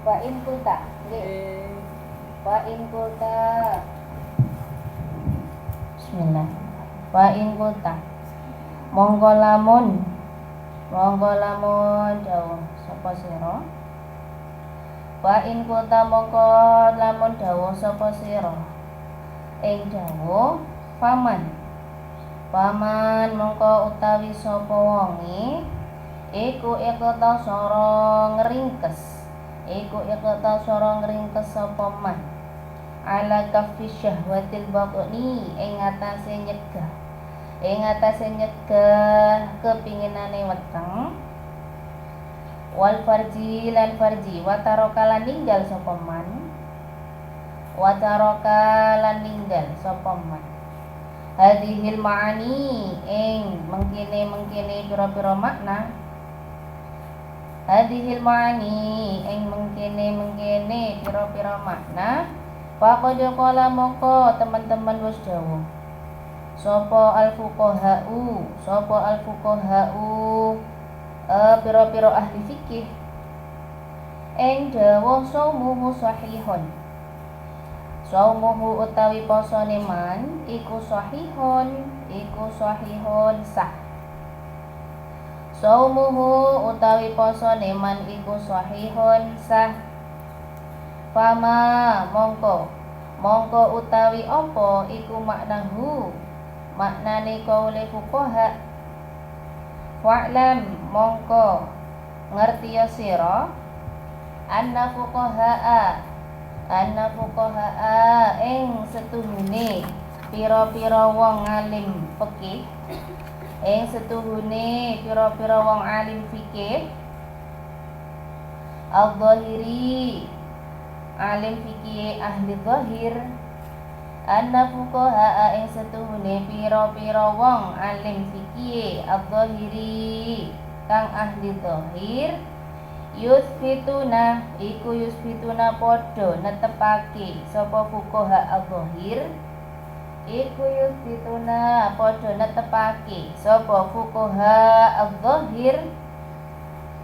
Wa in kulta, wa in kulta. Bismillah. Wa in kulta. Monggo lamun dawuh sapa sira. Wa in kulta monggo lamun dawuh sapa sira. Ing dawuh paman mongko utawi sapa wonge iku ikta sara ngringkes. Iku ikta sara ngringkes sapa man ala kafi syahwatil baqni ing atase nyegah kepinginane weteng wal farji lan farji wataraka lan ninggal sapa man hadhil ma'ani ing mengkene pira-pira makna pira-pira makna faqad qala mongko teman-teman wis dawuh sapa al fuqaha'u pira-pira ahli fikih ing dawuh saumuhu utawi posone man iku sahihun sah. Saumuhu utawi posone man iku sahihun sah. Fama mongko utawi apa iku maknane kaule fuqaha. Wa'lam mongko ngerti ya sira anna fuqaha ing setuhune pira-pira wong alim fikih al-zahiri alim fikih ahli zahir anna fuqaha ing setuhune pira-pira wong alim fikih al-zahiri kang ahli zahir yusbituna padha netepake sapa fuqaha al-zahir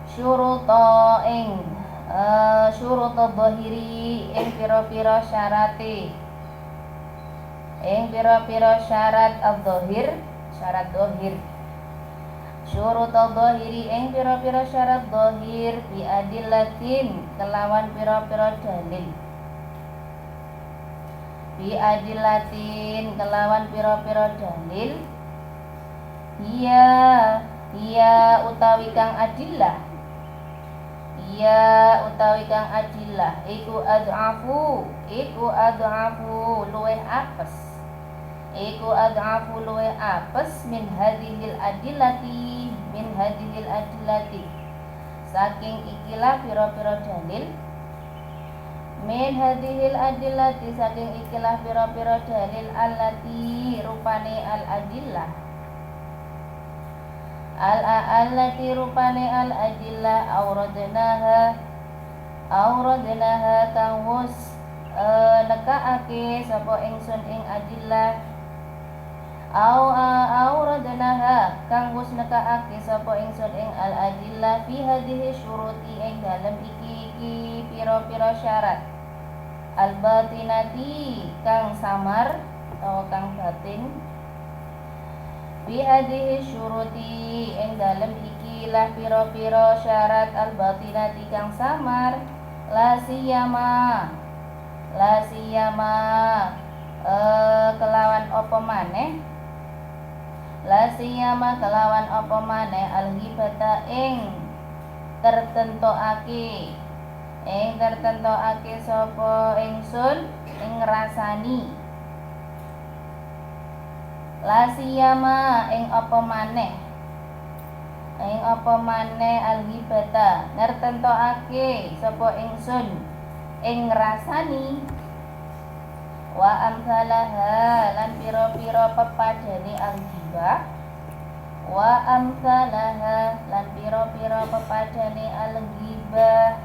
syuruta zahiri ing pira-pira syarat al-zahir syurut al-zahiri ing pira-pira syarat zahir bi adillatin kelawan pira-pira dalil iya utawi kang adillah iku adhafu luweh apes min hadhil adillati saking ikilah pira-pira dalil allati rupane auradnaha kang wus nekaake sapa ingsun ing adillah au radnaha kang wis nekaake sapa ingsun ing al adillah fi hadhihi syuruti ing dalem iki pira-pira syarat al batinati kang samar atau kang batin fi hadhihi syuruti ing dalem iki lah pira-pira syarat al batinati kang samar la siyama kelawan apa maneh la siyama kelawan apa maneh al hibata ing tertentokake sapa ingsun ing ngrasani la siyama ing apa maneh al hibata nertentokake sapa ingsun ing ngrasani wa amsalaha lan pira-pira pepadane al-ghibah wa amsalaha lan pira-pira pepadane al-ghibah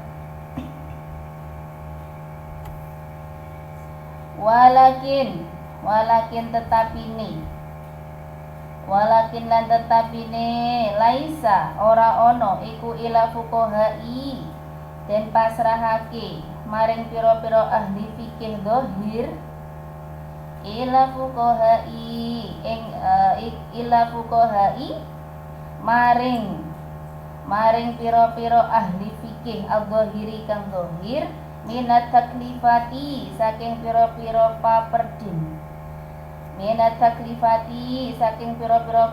walakin tetapine laisa ora ono iku ila fuqahai den pasrahake maring pira-pira ahli fikih zahir ila fuqahai maring pira-pira ahli fikih al-zahiri kang zahir minat taklifati saking pira-pira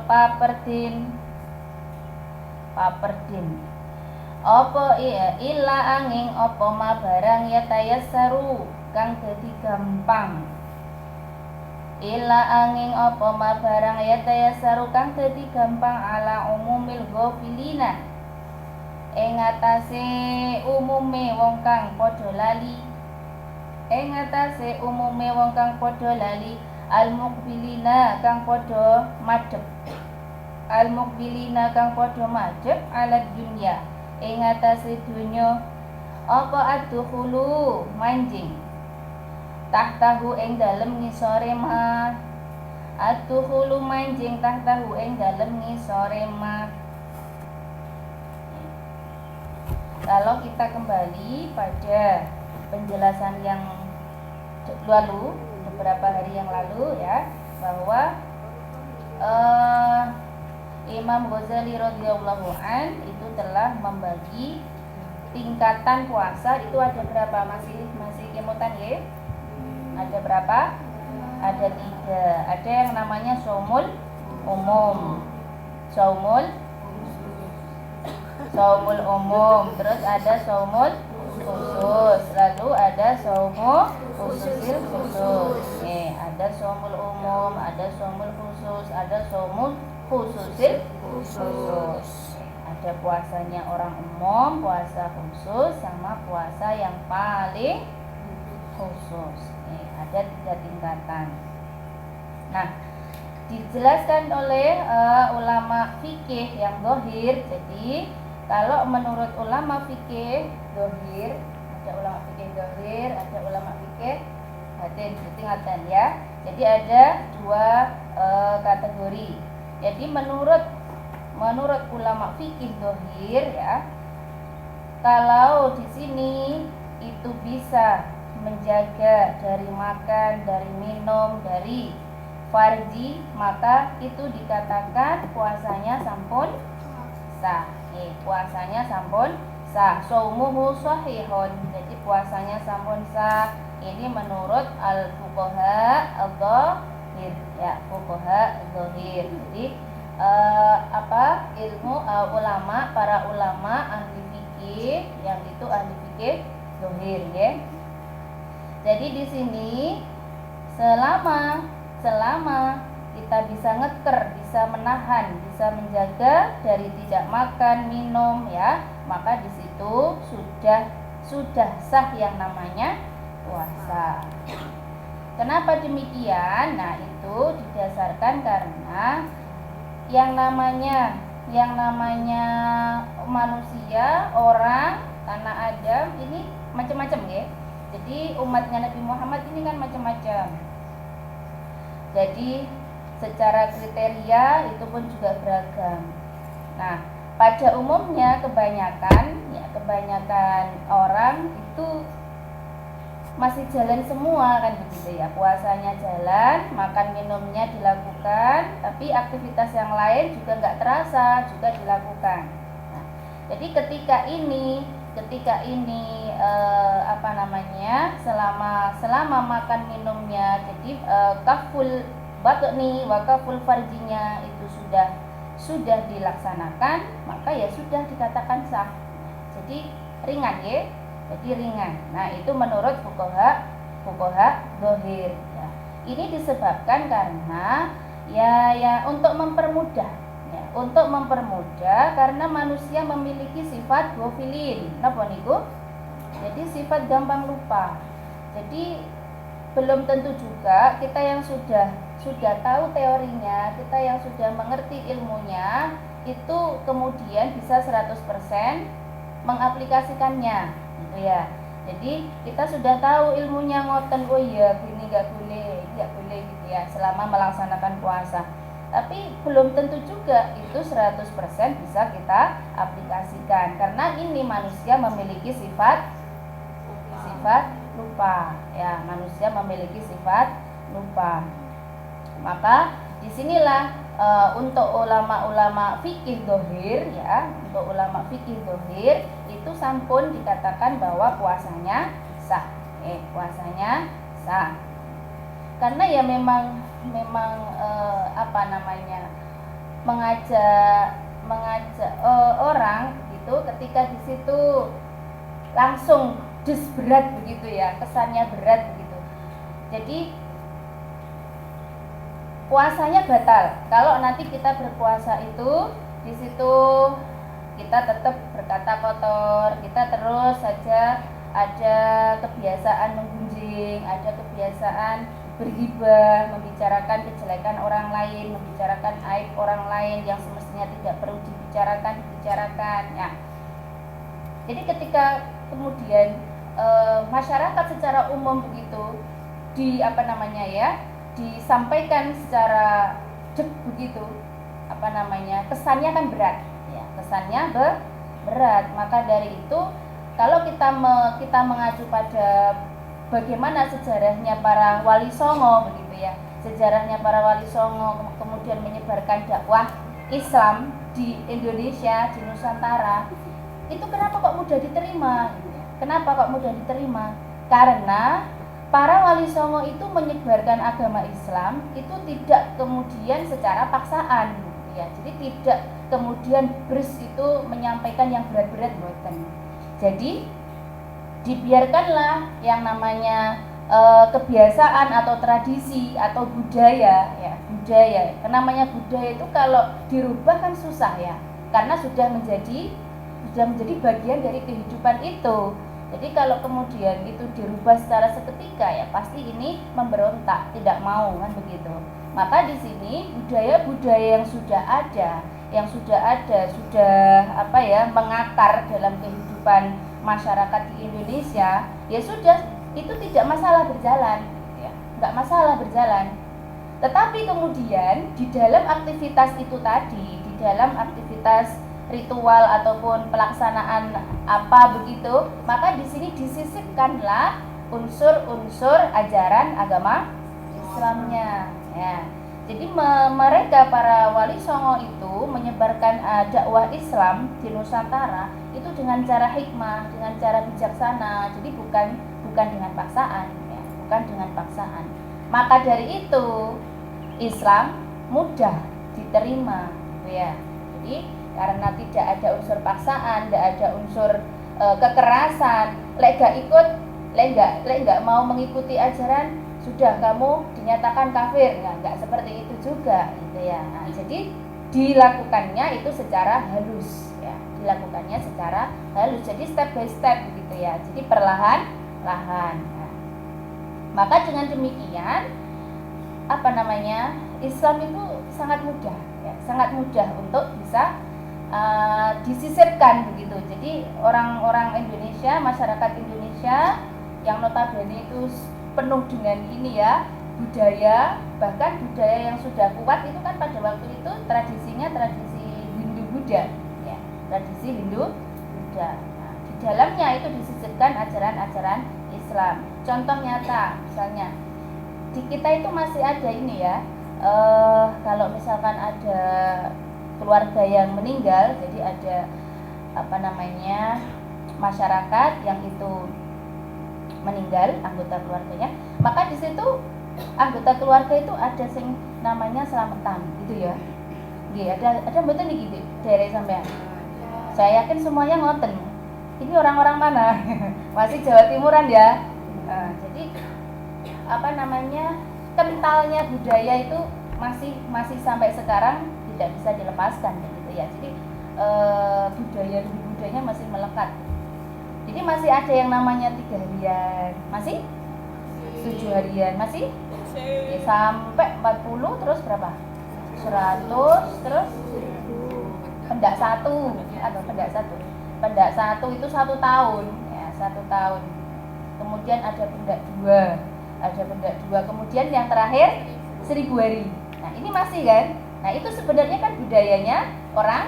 paperdin apa illa angin apa ma barang ya tayassaru kang dadi gampang ala umumil ghafilina ing atase umume wong kang padha lali al muqbilina kang padha madhep alat dunya ing atase donya apa adkhulu manjing tahtahu ing dalem ngisore ma adkhulu manjing tahtahu ing dalem ngisore ma. Kalau kita kembali pada penjelasan yang lalu beberapa hari yang lalu ya, bahwa Imam Ghazali radhiyallahu an itu telah membagi tingkatan puasa itu ada berapa, masih kemutan ya? Ada berapa? Ada 3. Ada yang namanya shaumul umum, terus ada shaumul khusus, lalu ada shaumu khususil khusus. Ada shaumul umum, ada shaumul khusus, ada shaumul khususil khusus. Ada puasanya orang umum, puasa khusus, sama puasa yang paling khusus. Ada 3 tingkatan. Nah, dijelaskan oleh ulama fikih yang zahir. Jadi kalau menurut ulama fikih zahir, ada ulama fikih zahir, ada ulama fikih batin, tingkatan ya. Jadi ada 2 kategori. Jadi menurut ulama fikih zahir ya, kalau di sini itu bisa menjaga dari makan, dari minum, dari farji, maka itu dikatakan puasanya sampun sah. Puasanya sampun sah. Shaumuhu shahihun. Jadi puasanya sampun sah. Ini menurut al-fuqaha al-zahir ya, fuqaha al-zahir. Jadi ilmu ulama, para ulama ahli fikih yang itu ahli fikih zahir ya. Jadi di sini selama kita bisa ngeker, bisa menahan, bisa menjaga dari tidak makan, minum ya, maka di situ sudah sah yang namanya puasa. Kenapa demikian? Nah, itu didasarkan karena yang namanya manusia, orang, anak Adam ini macam-macam ya. Jadi umatnya Nabi Muhammad ini kan macam-macam. Jadi secara kriteria itu pun juga beragam. Nah, pada umumnya kebanyakan orang itu masih jalan semua kan begitu ya. Puasanya jalan, makan minumnya dilakukan, tapi aktivitas yang lain juga nggak terasa juga dilakukan. Nah, jadi ketika ini selama makan minumnya, jadi kaful batni wa kaful farjinya itu sudah dilaksanakan, maka ya sudah dikatakan sah. Jadi ringan ya. Jadi ringan. Nah, itu menurut fuqaha zahir ya. Ini disebabkan karena ya untuk mempermudah karena manusia memiliki sifat ghafilin. Napa niku? Jadi sifat gampang lupa. Jadi belum tentu juga kita yang sudah tahu teorinya, kita yang sudah mengerti ilmunya itu kemudian bisa 100% mengaplikasikannya gitu ya. Jadi kita sudah tahu ilmunya ngoten, oh iya gini nggak boleh gitu ya selama melaksanakan puasa. Tapi belum tentu juga itu 100% bisa kita aplikasikan karena ini manusia memiliki sifat lupa ya, manusia memiliki sifat lupa. Maka disinilah untuk ulama fikih zahir ya, itu sampun dikatakan bahwa puasanya sah. Puasanya sah. Karena ya memang mengajak orang gitu, ketika di situ langsung berat begitu ya, kesannya berat begitu. Jadi puasanya batal. Kalau nanti kita berpuasa itu di situ kita tetap berkata kotor, kita terus saja ada kebiasaan menggunjing, ada kebiasaan berghibah, membicarakan kejelekan orang lain, membicarakan aib orang lain yang semestinya tidak perlu dibicarakan ya. Jadi ketika kemudian masyarakat secara umum begitu disampaikan secara begitu kesannya kan berat ya, berat. Maka dari itu kalau kita mengacu pada bagaimana sejarahnya para wali songo begitu ya, sejarahnya para wali songo kemudian menyebarkan dakwah Islam di Indonesia, di Nusantara, itu kenapa kok mudah diterima? Karena para wali songo itu menyebarkan agama Islam itu tidak kemudian secara paksaan ya. Jadi tidak kemudian itu menyampaikan yang berat-berat buatan. Jadi dibiarkanlah yang namanya kebiasaan atau tradisi atau budaya. Namanya budaya itu kalau dirubah kan susah ya, karena sudah menjadi bagian dari kehidupan itu. Jadi kalau kemudian itu dirubah secara seketika ya pasti ini memberontak, tidak mau kan begitu. Maka di sini budaya-budaya yang sudah ada mengakar dalam kehidupan masyarakat di Indonesia, ya sudah itu tidak masalah berjalan ya, enggak masalah berjalan. Tetapi kemudian di dalam aktivitas itu tadi, di dalam aktivitas ritual ataupun pelaksanaan apa begitu, maka di sini disisipkanlah unsur-unsur ajaran agama Islamnya ya. Jadi mereka para wali songo itu menyebarkan dakwah Islam di Nusantara itu dengan cara hikmah, dengan cara bijaksana. Jadi bukan dengan paksaan ya, bukan dengan paksaan. Maka dari itu Islam mudah diterima gitu ya. Jadi karena tidak ada unsur paksaan, tidak ada unsur kekerasan, lek gak mau mengikuti ajaran sudah kamu dinyatakan kafir, nggak seperti itu juga gitu ya. Nah, jadi dilakukannya itu secara halus ya, jadi step by step gitu ya, jadi perlahan-lahan. Nah, maka dengan demikian Islam itu sangat mudah untuk bisa disisipkan begitu. Jadi orang-orang Indonesia, masyarakat Indonesia yang notabene itu penuh dengan ini ya, budaya, bahkan budaya yang sudah kuat itu kan pada waktu itu tradisinya tradisi Hindu-Buddha ya, tradisi Hindu-Buddha. Nah, di dalamnya itu disisipkan ajaran-ajaran Islam. Contoh nyata misalnya di kita itu masih ada ini ya, kalau misalkan ada keluarga yang meninggal, jadi ada masyarakat yang itu meninggal anggota keluarganya, maka di situ anggota keluarga itu ada sing namanya selamatan gitu ya. Nggih, ada mboten niki gitu daerah sampean. Saya yakin semuanya ngoten. Ini orang-orang mana? Masih Jawa Timuran ya. Jadi kentalnya budaya itu masih sampai sekarang tidak bisa dilepaskan gitu ya. Jadi budayanya masih melekat. Jadi masih ada yang namanya 3 harian, masih 7 harian, masih ya, sampai 40 terus berapa? 100 terus pendak 1 atau pendak 1 itu 1 tahun ya, 1 tahun. Kemudian ada pendak 2, kemudian yang terakhir 1000 hari. Nah, ini masih kan? Nah, itu sebenarnya kan budayanya orang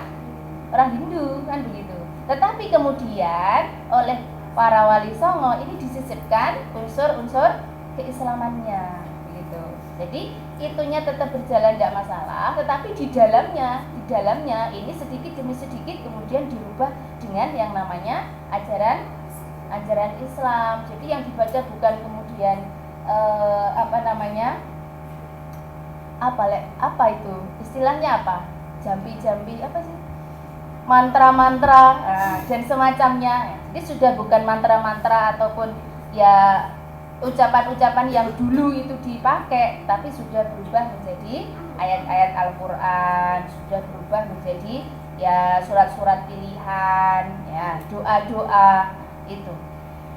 Hindu kan begitu. Tetapi kemudian oleh para wali songo ini disisipkan unsur-unsur keislamannya begitu. Jadi itunya tetap berjalan tidak masalah, tetapi di dalamnya ini sedikit demi sedikit kemudian dirubah dengan yang namanya ajaran Islam. Jadi yang dibaca bukan kemudian apa itu istilahnya apa? Jambi apa sih? Mantra-mantra dan semacamnya. Jadi sudah bukan mantra-mantra ataupun ya ucapan-ucapan yang dulu itu dipakai, tapi sudah berubah menjadi ayat-ayat Al-Qur'an, sudah berubah menjadi ya surat-surat pilihan, ya doa-doa itu.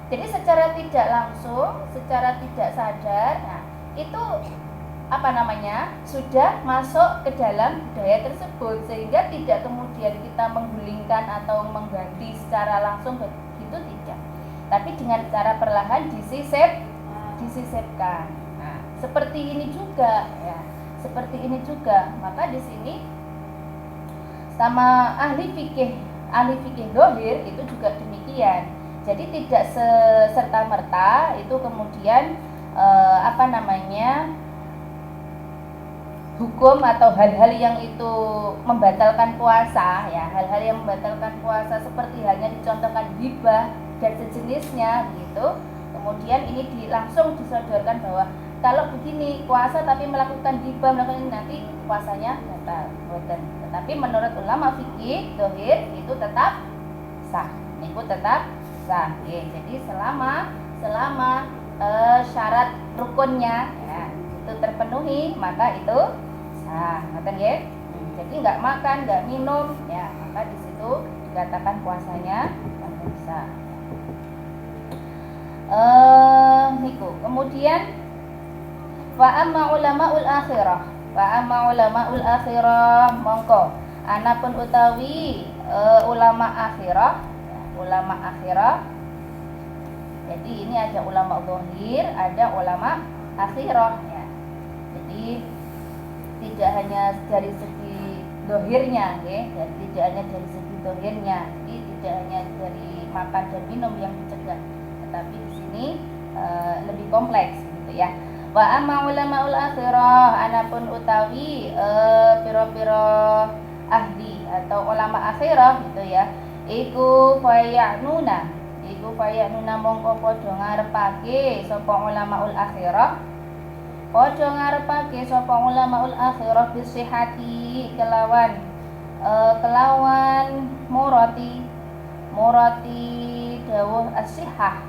Jadi secara tidak langsung, secara tidak sadar, nah itu sudah masuk ke dalam budaya tersebut, sehingga tidak kemudian kita menggulingkan atau mengganti secara langsung begitu, tidak, tapi dengan cara perlahan disisipkan. Nah, seperti ini juga ya, maka di sini sama ahli fikih dohir itu juga demikian. Jadi tidak serta merta itu kemudian hukum atau hal-hal yang itu membatalkan puasa ya, hal-hal yang membatalkan puasa seperti halnya dicontohkan hibah dan sejenisnya gitu. Kemudian ini langsung disodorkan bahwa kalau begini puasa tapi melakukan hibah, melakukan ini, nanti puasanya batal. Tetapi menurut ulama fikih dohir itu tetap sah. Ya, jadi selama syarat rukunnya ya, itu terpenuhi, maka itu sah, ngoten nggih. Jadi nggak makan, nggak minum, ya maka di situ dikatakan puasanya sah. Niku. Kemudian wa amma ulamaul akhirah, mongko anapun utawi ulama akhirah. Jadi ini ada ulama zahir, ada ulama akhirah ya. Jadi tidak hanya dari segi zahirnya ya, tidak hanya dari segi zahirnya. Jadi tidak hanya dari makan dan minum yang dicegah, tetapi di sini lebih kompleks gitu ya. Wa amma ulamaul akhirah, anapun utawi piro-piro ahli atau ulama akhirah gitu ya. Iku fayanuna mongko padha ngarepake sapa ulamaul akhirah, padha ngarepake sapa ulamaul akhirah bisihati kelawan murati dawuh as-sihah,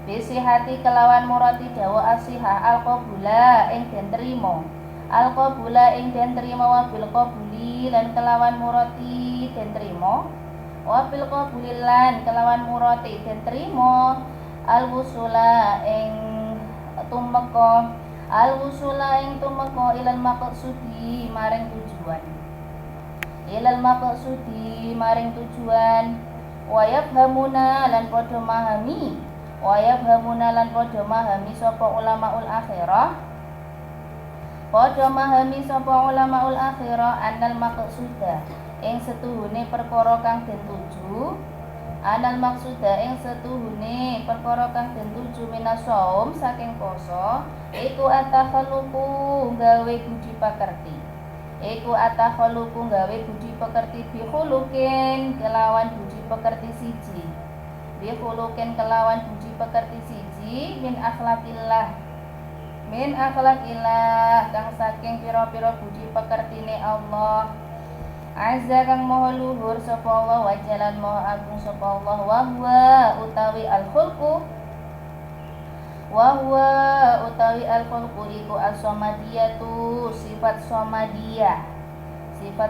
bisihati kelawan murati dawuh as-sihah al-qabula ing den trima, wa bil qabuli lan kelawan murati den trima, wa bil qabulilan kelawan murati den trima, al-wusula ing tumeka ilal maqsudi maring tujuan, wa yafhamuna lan padha wa yafhamuna lan padha mahami sapa ulamaul akhirah padha mahami sapa ulamaul akhirah annal maqsuda ing setuhune perkara kang den tuju anal maksuda ing setuhune perkara kang den tuju minasaum saking poso iku atakhaluqu gawe budi pakerti iku atakhaluqu gawe budi pekerti bihulukin kelawan budi pekerti siji bihulukin kelawan budi pekerti siji min akhlaqillah kang saking pira-pira budi pekertine Allah azza kang maha luhur sapa Allah wa jalan maha agung sapa Allah wa huwa utawi al-khulqu iku as-samadiyatu sifat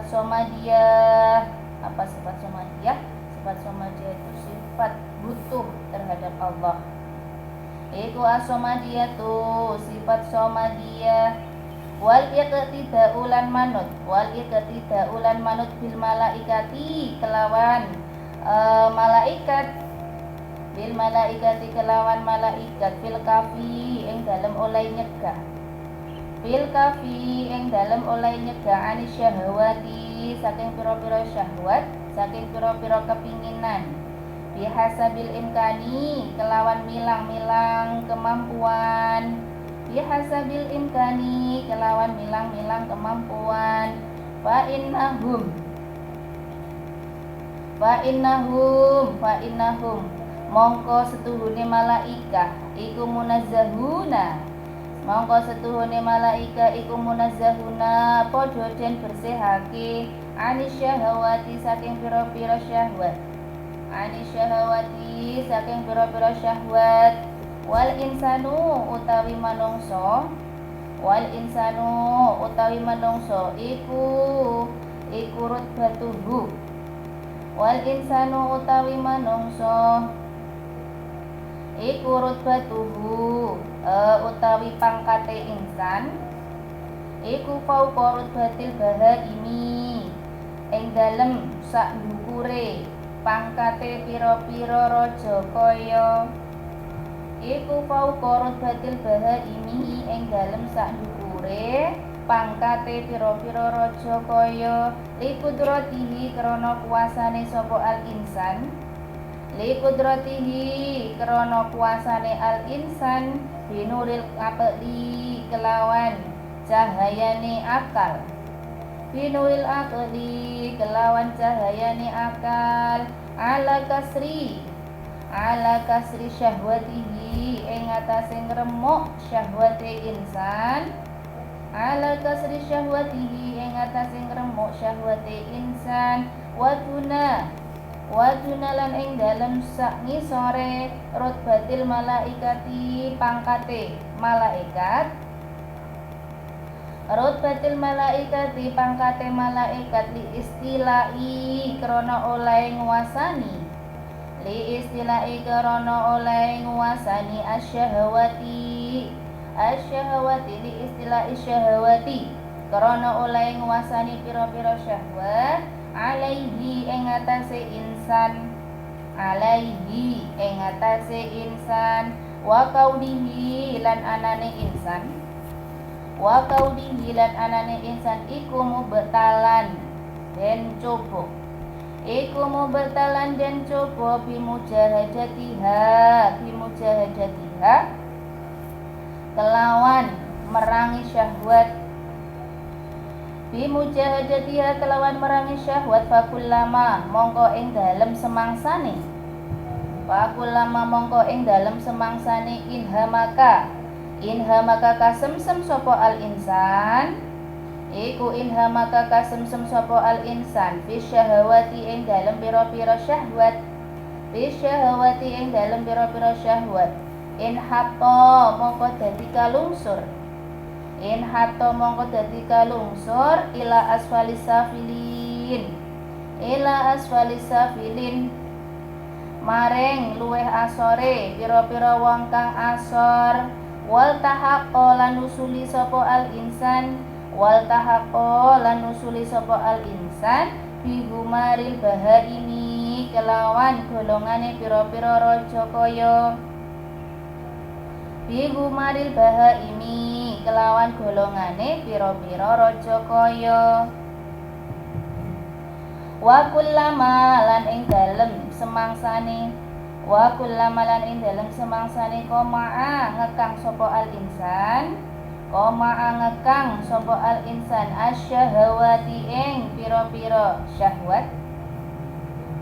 samadiyah apa sifat samadiyah itu sifat butuh terhadap Allah iku as-samadiyatu sifat samadiyah wal iqtida'u lan manut bil malaikati kelawan malaikat fil kafi ing dalem oleh nyegah ani syahwati saking pira-pira syahwat saking pira-pira kepinginan bihasabil imkani kelawan milang-milang kemampuan fa innahum mongko setuhune malaika iku munazzahuna padha den bersihake anis syahwati saking pira-pira syahwat wal insanu utawi manungso iku rutbatuhu utawi pangkate insan iku fauqa rutbatil bahaimi ing dalem sak ndukure pangkate pira-pira raja kaya iku fauqa rutbatil bahaimi ing dalem sak ndukure pangkate pira-pira raja kaya likudratihi krana kuasane sapa al-insan binuril aqli kelawan cahayane akal ala kasri syahwatihi ing atase ngremuk syahwate insan waduna lan ing dalem sak ngisore rutbatil malaikati pangkate malaikat li istilai krana oleh nguasani asyahwati krana oleh nguasani pira-pira syahwat alaihi ing atase insan wa kaudihi lan anane insan iku mubtalan den coba bimujahadatiha kelawan merangi syahwat fakullama mongko ing dalem semangsane inhamaka kasemsem sapa al insan fi syahwati ing dalem pira-pira syahwat in hatta mongko dadi kalungsur ila asfalis safilin maring luweh asore pira-pira wong kang asor wal tahaqqa lan nusuli sapa al insan bi humaril bahaimi kelawan golongane pira-pira raja kaya bi gumaril bahaimi kelawan golongane pira-pira raja kaya. Wa kullama lan ing dalem semangsane koma'a ngekang sapa al insan asyahawati ing pira-pira syahwat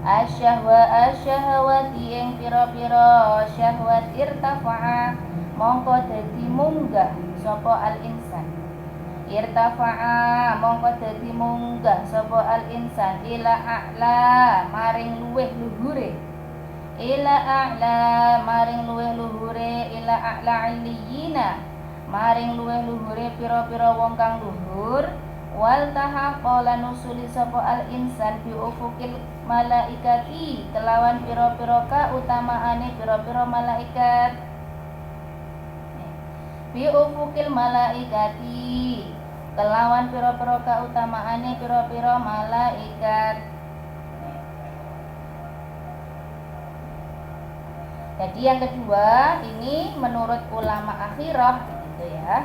asyahawati ing pira-pira syahwat irtafa'a mongko dadi munggah sapa al insan ila a'la maring luweh luhure ila a'la iliyina maring luweh luhure pira-pira wong kang luhur wal tahaqala nusuli sapa al insan bi ufukil malaikati kelawan pira-pira kautamaane pira-pira malaikat bi ufukil malaikati kelawan pira-pira kautamaane pira-pira malaikat. Jadi yang kedua ini menurut ulama akhirah gitu ya.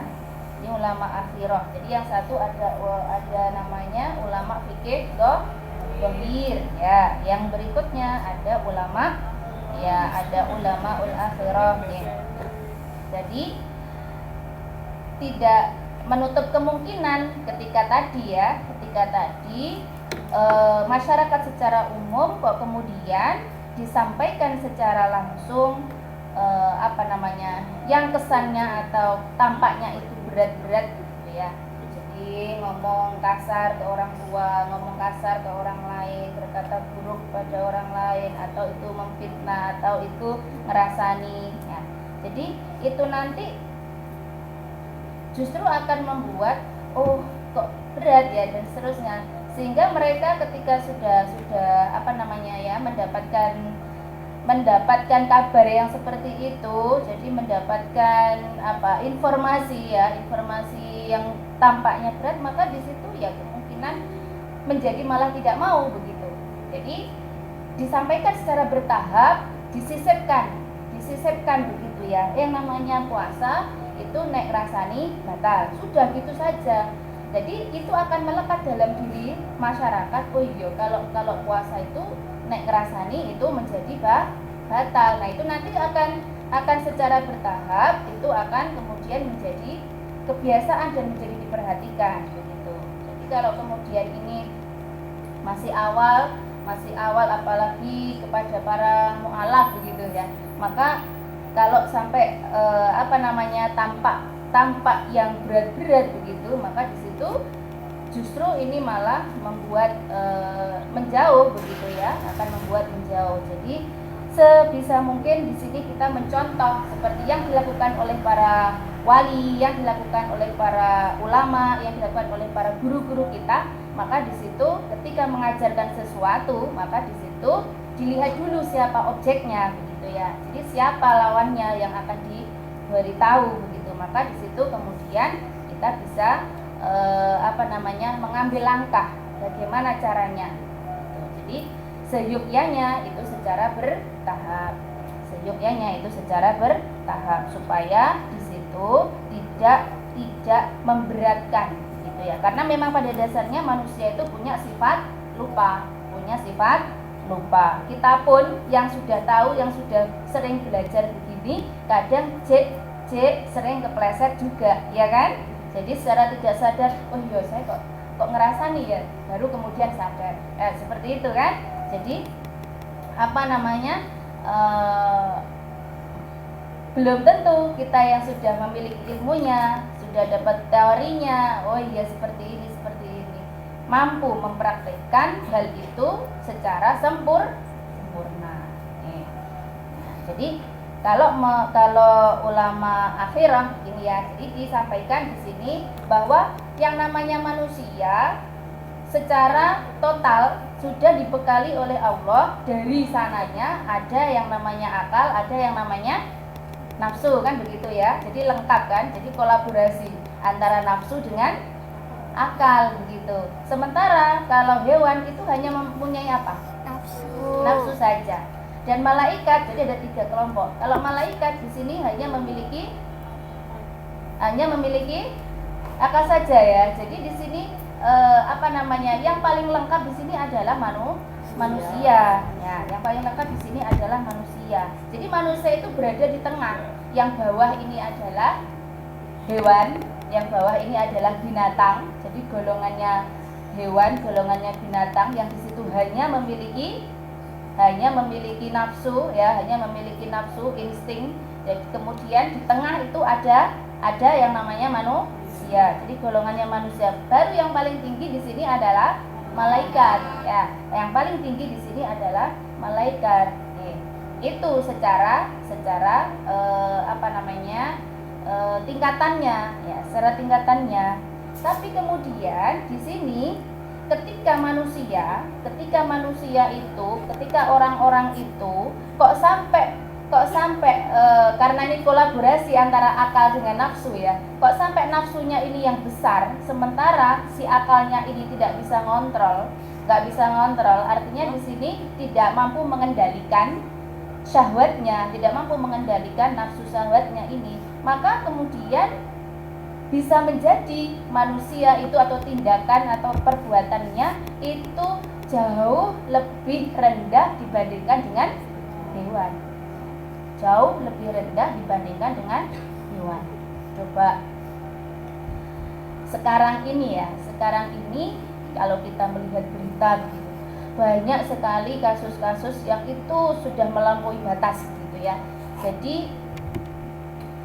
Ini ulama akhirah. Jadi yang satu ada namanya ulama fikih dohir ya. Yang berikutnya ada ulama ul akhirah ya. Jadi tidak menutup kemungkinan ketika tadi masyarakat secara umum kok kemudian disampaikan secara langsung yang kesannya atau tampaknya itu berat-berat gitu ya. Jadi ngomong kasar ke orang tua, ngomong kasar ke orang lain, berkata buruk pada orang lain, atau itu memfitnah, atau itu ngerasani ya. Jadi itu nanti justru akan membuat kok berat ya dan seterusnya, sehingga mereka ketika sudah mendapatkan kabar yang seperti itu, jadi mendapatkan informasi yang tampaknya berat, maka di situ ya kemungkinan menjadi malah tidak mau begitu. Jadi disampaikan secara bertahap, disisipkan begitu ya. Yang namanya puasa itu nek rasani batal, sudah gitu saja. Jadi itu akan melekat dalam diri masyarakat. Oh iya, kalau puasa itu nek ngerasani itu menjadi batal. Nah itu nanti akan secara bertahap itu akan kemudian menjadi kebiasaan dan menjadi diperhatikan begitu. Jadi kalau kemudian ini masih awal apalagi kepada para mu'alaf begitu ya, maka kalau sampai tampak yang berat-berat begitu, maka di situ justru ini malah membuat menjauh begitu ya, akan membuat menjauh. Jadi sebisa mungkin di sini kita mencontoh seperti yang dilakukan oleh para wali, yang dilakukan oleh para ulama, yang dilakukan oleh para guru-guru kita. Maka di situ ketika mengajarkan sesuatu, maka di situ dilihat dulu siapa objeknya begitu ya. Jadi siapa lawannya yang akan diberitahu begitu. Maka di situ kemudian kita bisa mengambil langkah bagaimana caranya. Jadi seyogyanya itu secara bertahap. Supaya di situ tidak memberatkan gitu ya. Karena memang pada dasarnya manusia itu punya sifat lupa. Kita pun yang sudah tahu, yang sudah sering belajar begini, kadang sering kepleset juga, ya kan? Jadi secara tidak sadar, oh iya saya kok ngerasa nih ya, baru kemudian sadar. Seperti itu kan? Jadi belum tentu kita yang sudah memiliki ilmunya, sudah dapat teorinya, oh iya seperti ini, mampu mempraktikkan hal itu secara sempurna. Jadi kalau ulama akhirah ini ya, jadi disampaikan di sini bahwa yang namanya manusia secara total sudah dibekali oleh Allah. Dari sananya ada yang namanya akal, ada yang namanya nafsu, kan begitu ya. Jadi lengkap kan, jadi kolaborasi antara nafsu dengan akal begitu. Sementara kalau hewan itu hanya mempunyai apa? Nafsu saja. Dan malaikat, jadi ada 3 kelompok. Kalau malaikat di sini hanya memiliki akal saja ya. Jadi di sini yang paling lengkap di sini adalah manusia. Ya, yang paling lengkap di sini adalah manusia. Jadi manusia itu berada di tengah. Yang bawah ini adalah hewan, yang bawah ini adalah binatang. Jadi golongannya hewan, golongannya binatang yang di situ hanya memiliki nafsu ya, hanya memiliki nafsu, insting. Jadi kemudian di tengah itu ada yang namanya manusia. Jadi golongannya manusia. Baru yang paling tinggi di sini adalah malaikat ya. Yang paling tinggi di sini adalah malaikat. Itu secara tingkatannya ya, secara tingkatannya. Tapi kemudian di sini ketika orang-orang itu kok sampai karena ini kolaborasi antara akal dengan nafsu ya, kok sampai nafsunya ini yang besar sementara si akalnya ini nggak bisa ngontrol, artinya di sini tidak mampu mengendalikan syahwatnya, tidak mampu mengendalikan nafsu syahwatnya ini, maka kemudian bisa menjadi manusia itu atau tindakan atau perbuatannya itu jauh lebih rendah dibandingkan dengan hewan. Jauh lebih rendah dibandingkan dengan hewan. Coba sekarang ini kalau kita melihat berita begitu, banyak sekali kasus-kasus yang itu sudah melampaui batas gitu ya. Jadi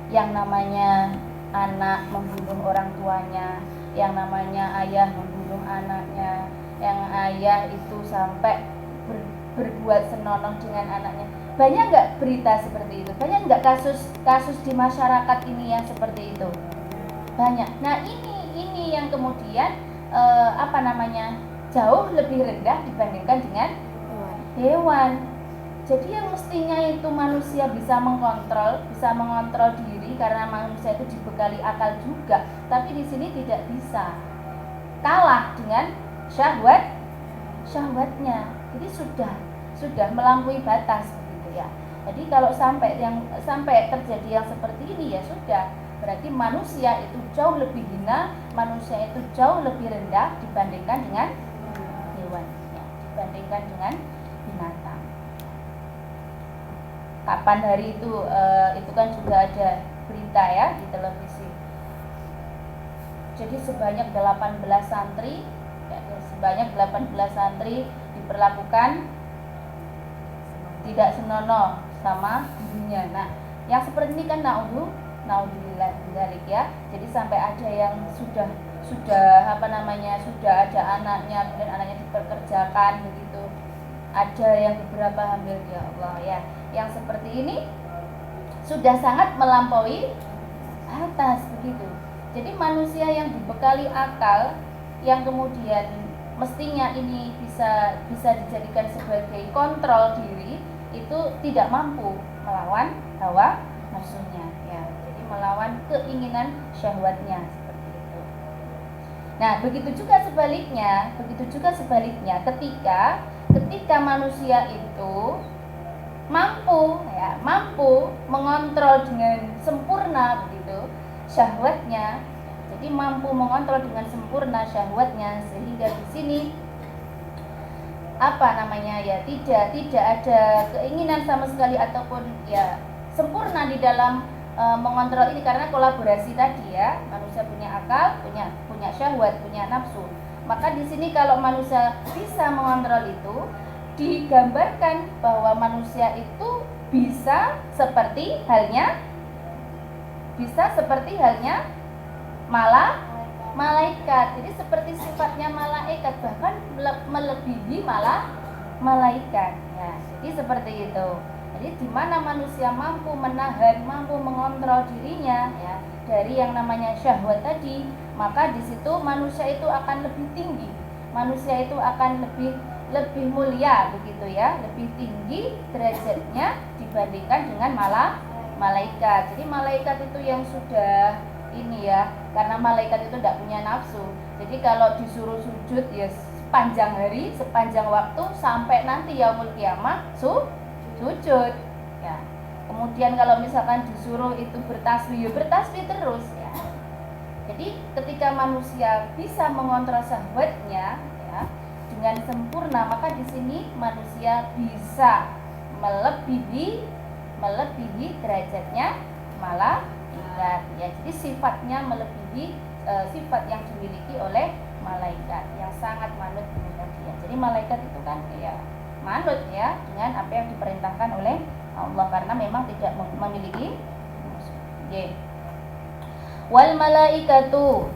yang namanya anak membunuh orang tuanya, yang namanya ayah membunuh anaknya, yang ayah itu sampai berbuat senonoh dengan anaknya. Banyak nggak berita seperti itu? Banyak nggak kasus di masyarakat ini yang seperti itu? Banyak. Nah ini yang kemudian jauh lebih rendah dibandingkan dengan hewan. Jadi yang mestinya itu manusia bisa mengontrol diri karena manusia itu dibekali akal juga, tapi di sini tidak bisa, kalah dengan syahwatnya. Jadi sudah melampaui batas begitu ya. Jadi kalau sampai terjadi yang seperti ini ya sudah, berarti manusia itu jauh lebih hina, manusia itu jauh lebih rendah dibandingkan dengan hewan ya, dibandingkan dengan binatang. Kapan hari itu kan juga ada berita ya di televisi. Jadi sebanyak 18 santri diperlakukan tidak senonoh sama gurunya. Nah, yang seperti ini kan naudzubillah dzalik ya. Jadi sampai ada yang sudah ada anaknya, kemudian anaknya dipekerjakan begitu. Ada yang beberapa hamil, ya Allah ya. Yang seperti ini sudah sangat melampaui batas begitu. Jadi manusia yang dibekali akal, yang kemudian mestinya ini bisa dijadikan sebagai kontrol diri, itu tidak mampu melawan hawa nafsunya ya. Jadi melawan keinginan syahwatnya seperti itu. Nah, begitu juga sebaliknya ketika manusia itu mampu mengontrol dengan sempurna begitu syahwatnya. Jadi mampu mengontrol dengan sempurna syahwatnya, sehingga di sini tidak ada keinginan sama sekali ataupun ya sempurna di dalam mengontrol ini, karena kolaborasi tadi ya, manusia punya akal, punya syahwat, punya nafsu. Maka di sini kalau manusia bisa mengontrol itu, digambarkan bahwa manusia itu bisa seperti halnya malaikat. Jadi seperti sifatnya malaikat, bahkan melebihi malaikat ya. Jadi seperti itu. Jadi di mana manusia mampu menahan, mampu mengontrol dirinya ya dari yang namanya syahwat tadi, maka di situ manusia itu akan lebih tinggi. Manusia itu akan lebih mulia begitu ya, lebih tinggi derajatnya dibandingkan dengan malaikat. Jadi malaikat itu yang sudah ini ya, karena malaikat itu tidak punya nafsu. Jadi kalau disuruh sujud ya sepanjang hari, sepanjang waktu sampai nanti yaumul kiamah sujud ya. Kemudian kalau misalkan disuruh itu bertasbih, ya bertasbih terus ya. Jadi ketika manusia bisa mengontrol syahwatnya ya dengan sempurna, maka di sini manusia bisa melebihi derajatnya malaikat ya. Jadi sifatnya melebihi sifat yang dimiliki oleh malaikat yang sangat manut kepada dia. Jadi malaikat itu kan ya manut ya dengan apa yang diperintahkan oleh Allah karena memang tidak memiliki ya. Wal malaikatu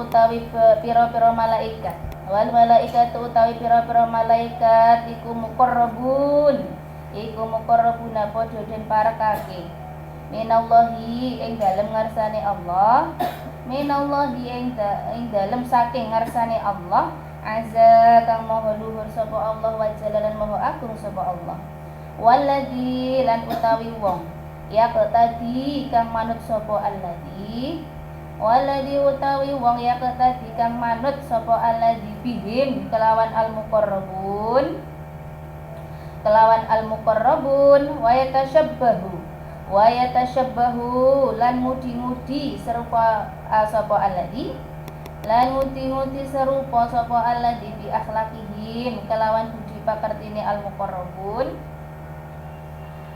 utawi pira-pira malaikat. Wal malaikatu utawi pira-pira malaikat iku muqarrabun. Iku muqarrabuna padha den parekake. Minallahi ing dalem ngarsane Allah. Minallahi ing dalem saking ngarsane Allah. Azza kang maha luhur sapa Allah wa jalalan maha agung sapa Allah. Walladzi lan utawi wong ya tadi kang manut sapa alladzi walladzi utawi wong ya tadi kang manut sapa alladzi bihim kelawan al-muqarrabun wa yatashabbahu lan mudi-mudi serupa sapa alladzi lan mudi-mudi serupa sapa alladzi bi akhlaqihim kelawan budi pakertine al-muqarrabun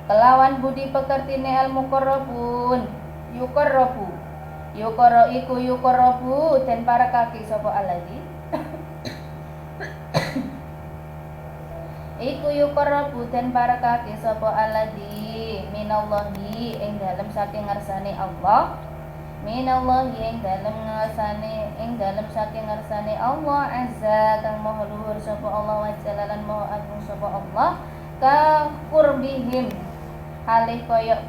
kelawan budi pekertine al-muqarrabun yuqarrabu den parekake sapa alladzi iku yuqarrabu den parekake sapa alladzi minallahi ing dalem saking ngarsane Allah minallahi ing dalem saking ngarsane Allah azza kang maha luhur sapa Allah wa jalalan maha agung sapa Allah ka qurbihim halih koyok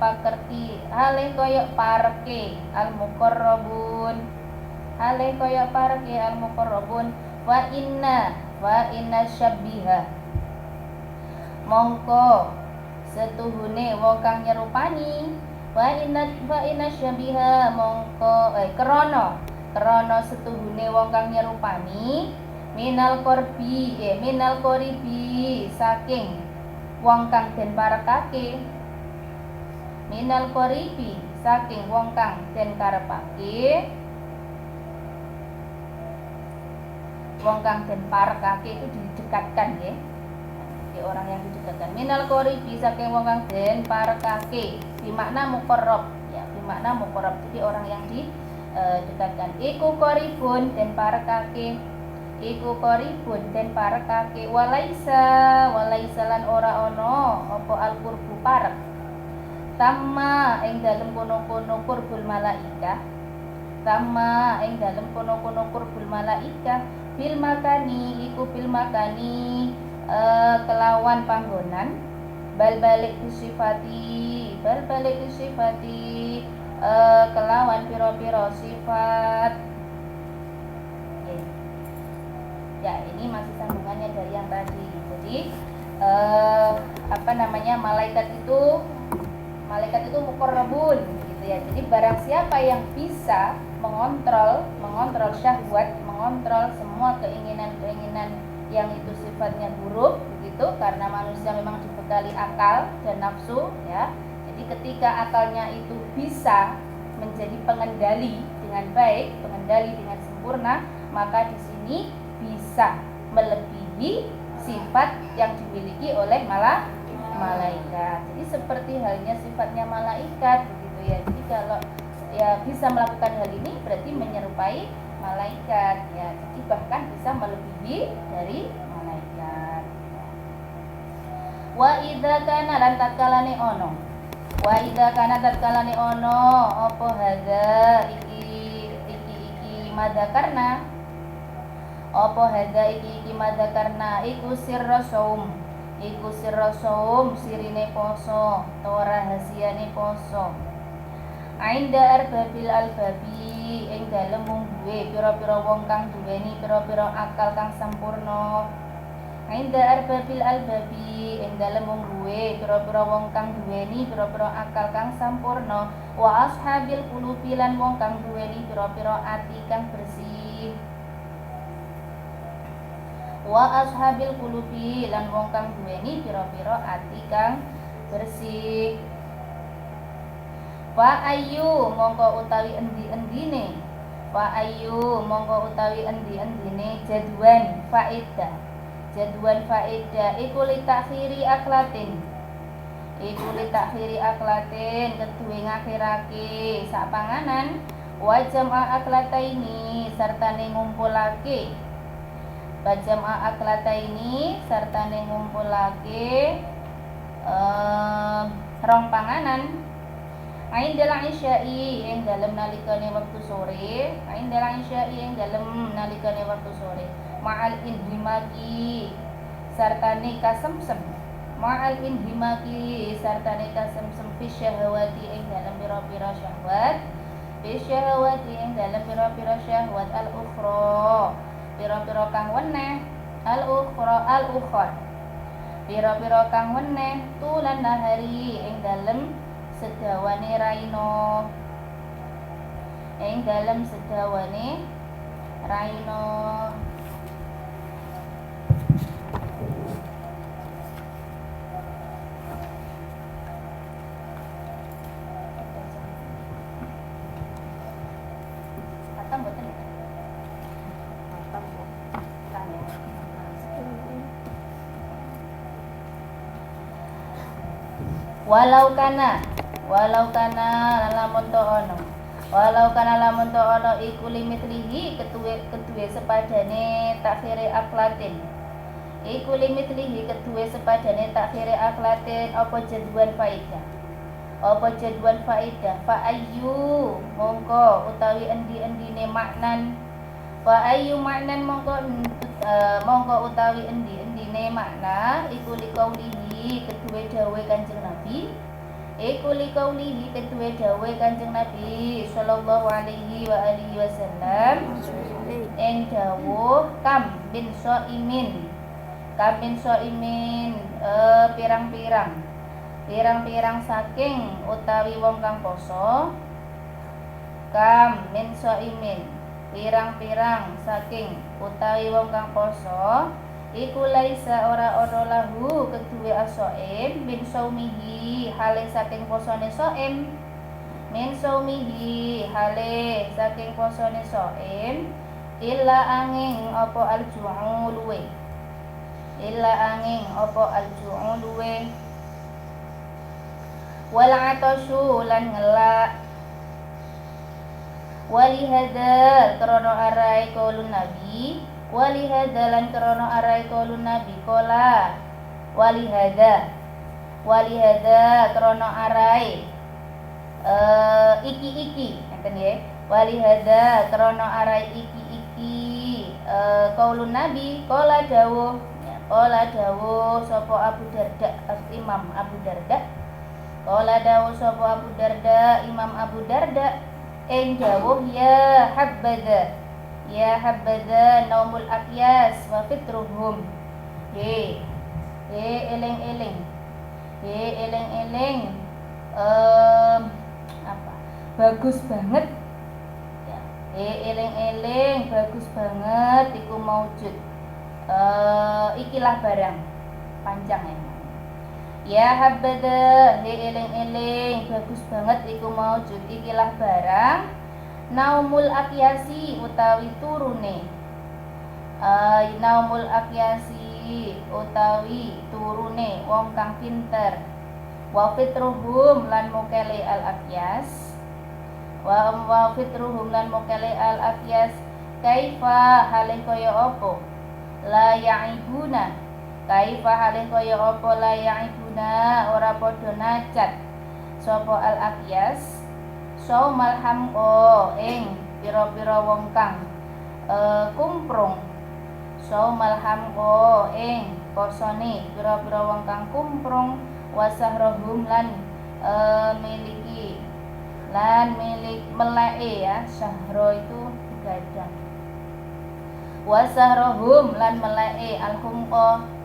pareke al-muqarrabun wa inna syabbiha mongko setuhune wong kang nyerupani wa inna syabbiha mongko krana setuhune wong kang nyerupani minal qoribi saking wong kang den parekake minal qoribi saking wong kang den karepake wong kang den parekake itu didekatkan ya. Orang yang didekatkan minal qoribi saking wong kang den parekake bermakna muqarrab ya, bermakna muqarrab jadi orang yang didekatkan iku qoribun den parekake walaisa lan ora ana apa al-qurbu parek Tama ing dalem kono-kono qurbul malaikah bil makani kelawan panggonan bal balik sifati kelawan piro-piro sifat ya. Ini masih sambungannya dari yang tadi. Jadi malaikat itu muqarrabun gitu ya. Jadi barang siapa yang bisa mengontrol syahwat, mengontrol semua keinginan-keinginan yang itu sifatnya buruk begitu, karena manusia memang dibekali akal dan nafsu ya. Jadi ketika akalnya itu bisa menjadi pengendali dengan baik, pengendali dengan sempurna, maka di sini bisa melebihi sifat yang dimiliki oleh malaikat. Jadi seperti halnya sifatnya malaikat begitu ya. Jadi kalau ya bisa melakukan hal ini berarti menyerupai malaikat ya. Jadi bahkan bisa melebihi dari malaikat. Wa idza kana lan tatkalane ono. Apa hadza iki madzakarna. Apa hadza iki madzakarna iku sirra saum. Sirine poso, utawa rahasiane poso. Ainda arbabil albabi ing dalem mung duwe pira-pira wong kang duweni pira-pira akal kang sampurna. Ainda arbabil albabi ing dalem mung duwe pira-pira wong kang duweni pira-pira akal kang sampurna. Wa ashabil qulubi lan wong kang duweni pira-pira ati kang bersih. wa ashabil qulubi lan wong kang duweni pira-pira ati kang bersih. Fa ayyu mongko utawi endi-endine fa ayyu mongko utawi endi-endine jadwan faedah iku li takhiri aklatin keduwe ngakhirake sak panganan wa jam'a aklataini sartane ngumpulake rong panganan Aindal isya'i ing dalem nalikane wektu sore ma'al inhimaki sartane kasemsem fi syahwati ing dalem pira-pira syahwat al ukhra pira-pira kang weneh pira-pira kang weneh tulan nahari ing dalem sedawane raino walau kana lamun to ono iku limitlihi keduwe sepadane takhire aklatin apa jadwan faidah fa ayyu mongko utawi endi-endine maknan mongko utawi endi-endine makna iku liqaulihi keduwe dawuhe Kanjeng Nabi sallallahu alaihi wa alihi wasallam ing dawuh kam bin soimin pirang-pirang saking utawi wong kang poso kam min soimin pirang-pirang saking utawi wong kang poso iku laisa ora ana lahu keduwe asoim min saumihi hale saking posone soim illa angin apa alju'u luwe wal atashu lan ngelak walihada krono arai qaulun nabi kola walihada krono arai iki ngeten nggih walihada krono arai iki qaulun nabi kola dawuh sapa Imam Abu Darda ing dawuh ya habada naumul aqyas wa fitruhum eling-eling bagus banget bagus banget iku maujud ikilah barang panjang ya habada eling-eling bagus banget iku maujud ikilah barang naumul aqyasi utawi turune wong kang pinter wa fitruhum lan mukele al aqyas kaifa halih kaya apa la ya'ibuna ora padha nacat sapa al aqyas saumal hamqo ing pira-pira wong kang kumprung ing posone pira-pira wong kang kumprung wasahrohum lan milik meleke ya syahro itu gadang wasahrohum lan meleke alhumqo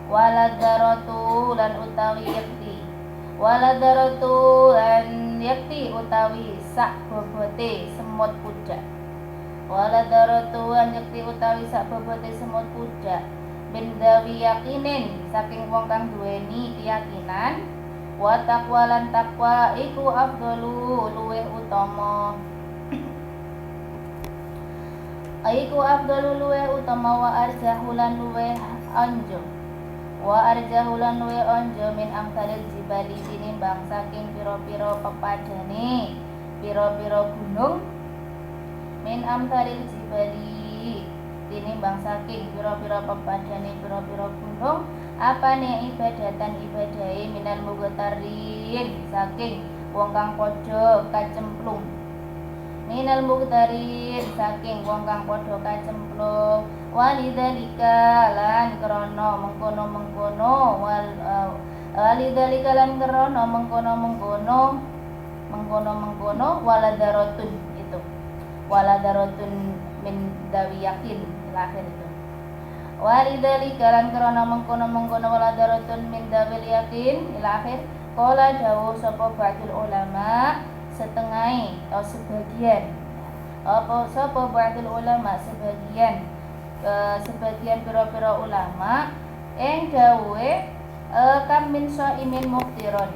waladaratu lan utawi yakti utawi sak bobote semut pudak. Wala daratu anjekti utawi sak bobote semut pudak min dawi yakinin saking wong kang duweni keyakinan. Wa taqwa lan taqwa iku afdalu luweh utama. Iku afdalu luweh utama wa arjahulan luweh anjo. Wa arjahulan luweh anjo min amsalil jibali tinimbang saking pira-pira pepadane pira-pira gunung. Min amsalil jibali tinimbang saking pira-pira pepadane pira-pira gunung. Apane ibadatan ibadahe minal mugtarin saking wong kang padha kacemplung. Minal mugtarin saking wong kang padha kacemplung. Walidzalika lan krana mengkono-mengkono walidzalika lan krana mengkono-mengkono waladaratun itu. Waladaratun min dawi yakin lahir itu. Walidzalika lan krana mengkono-mengkono waladaratun min dawil yakin ila akhir. Qala dawuh sapa ba'dul ulama setengah atau sebagian apa sapa ba'dul ulama sebagian pira-pira ulama ing dawuhe kam min shaimin muftiron.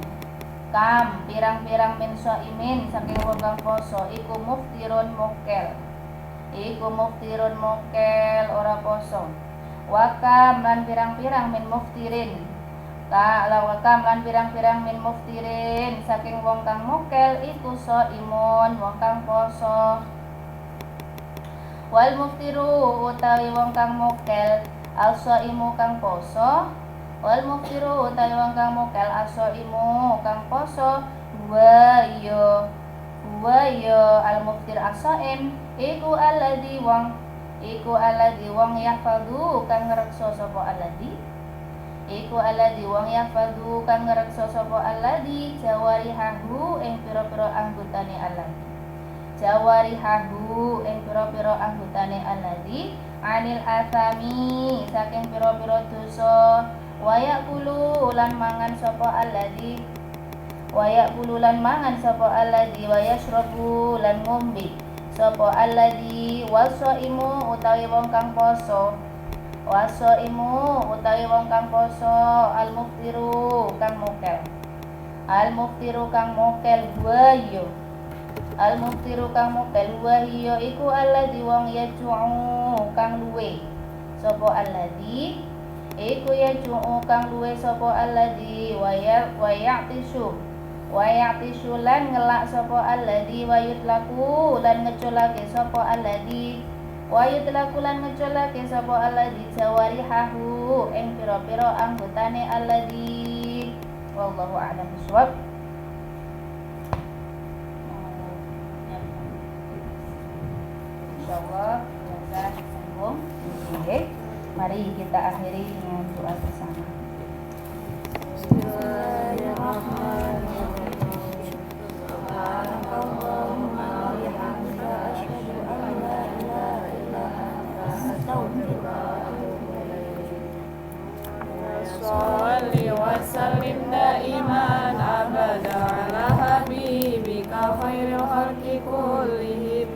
Kam pirang-pirang min shaimin saking wong kang poso iku muftiron mokel. Iku muftiron mokel ora poso. Wakam lan pirang-pirang min muftirin. Wakam lan pirang-pirang min muftirin saking wong kang mokel iku shaimun wong kang poso. Wal muftiru utawi wong kang mokel al-shaimu kang poso. Wal muftiru utawi wong kang mokel al-shaimu kang poso. Wa ya al-muftir as-shaim iku alladzi wong yahfadhu kang ngreksa sapa alladzi. Iku alladzi wong yahfadhu kang ngreksa sapa alladzi jawarihahu ing pira-pira anggotane alladzi. Jawarihahu ing pira-pira anggotane alladzi anil asami saking pira-pira dosa. Wa yaqulu lan mangan sapa alladzi. Wa yaqulu lan mangan sapa alladzi wa yashrabu lan ngombe sapa alladzi wasaimu utawi wong kang poso. Wasaimu utawi wong kang poso al-muftiru kang mokel. Al-muftiru kang mokel wayo. Al-muftiru kang mokel wayo iku alladzi wong yaju'u kang luwe sapa alladzi. Iku yaju'u kang luwe sapa alladzi wa ya'tishu. Wa ya'tishu lan ngelak sapa alladzi wa yutlaku lan ngeculake sapa alladzi. Wa yutlaku lan ngeculake sapa alladzi jawarihahu ing pira-pira anggotane alladzi. Wallahu a'lam bishawab. Insyaallah bisa sambung. Oke. Mari kita akhiri dengan doa bersama. Bismillahirrahmanirrahim. Subhanakallahumma wa bihamdika asyhadu an la ilaha illa anta astaghfiruka wa atubu ilaik. Shalli wa sallim daiman abada ala habibika khairil khalqi kullihim.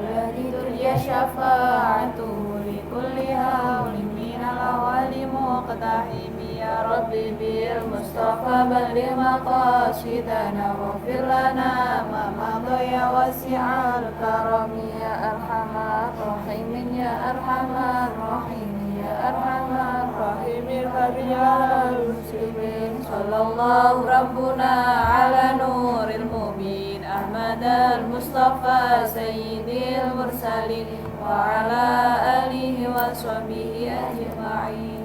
Alladzi turja syafa'atuhu li kulli hawlin minal awali muqtahimi. Ya Rabbi bil Mustafa balligh maqasidana waghfir lana ma madha ya wasi'al karami. Ya arhamar rahimin ya arhamar rahimin ya arhamar rahimin fabi'al muslimin. Sallallahu rabbuna ala nuril mubin Ahmad al-Mustafa sayyidil mursalin wa ala alihi wa sahbihi ajma'in.